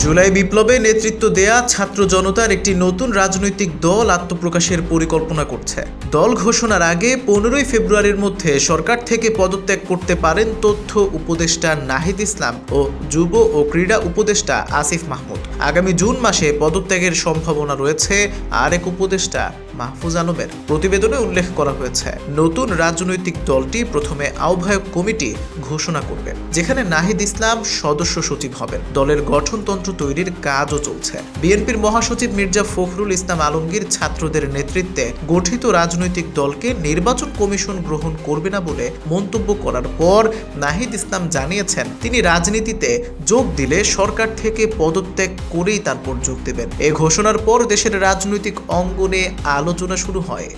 জুলাই বিপ্লবে নেতৃত্ব দেয়া ছাত্র জনতার একটি নতুন রাজনৈতিক দল আত্মপ্রকাশের পরিকল্পনা করছে। দল ঘোষণার আগে 15ই ফেব্রুয়ারির মধ্যে সরকার থেকে পদত্যাগ করতে পারেন তথ্য উপদেষ্টা নাহিদ ইসলাম ও যুব ও ক্রীড়া উপদেষ্টা আসিফ মাহমুদ। আগামী জুন মাসে পদত্যাগের সম্ভাবনা রয়েছে আরেক উপদেষ্টা মাহফুজ আলমের। প্রতিবেদনে উল্লেখ করা হয়েছে, নতুন রাজনৈতিক দলটি প্রথমে আহ্বায়ক কমিটি ঘোষণা করবে, যেখানে নাহিদ ইসলাম সদস্য সচিব হবেন। দলের গঠনতন্ত্র তৈরির কাজও চলছে। বিএনপির মহাসচিব মির্জা ফখরুল ইসলাম আলমগীর ছাত্রদের নেতৃত্বে গঠিত রাজনৈতিক দলকে নির্বাচন কমিশন গ্রহণ করবে না বলে মন্তব্য করার পর নাহিদ ইসলাম জানিয়েছেন, তিনি রাজনীতিতে যোগ দিলে সরকার থেকে পদত্যাগ করেই তারপর যোগ দেবেন। এ ঘোষণার পর দেশের রাজনৈতিক অঙ্গনে আলোচনা শুরু হয়।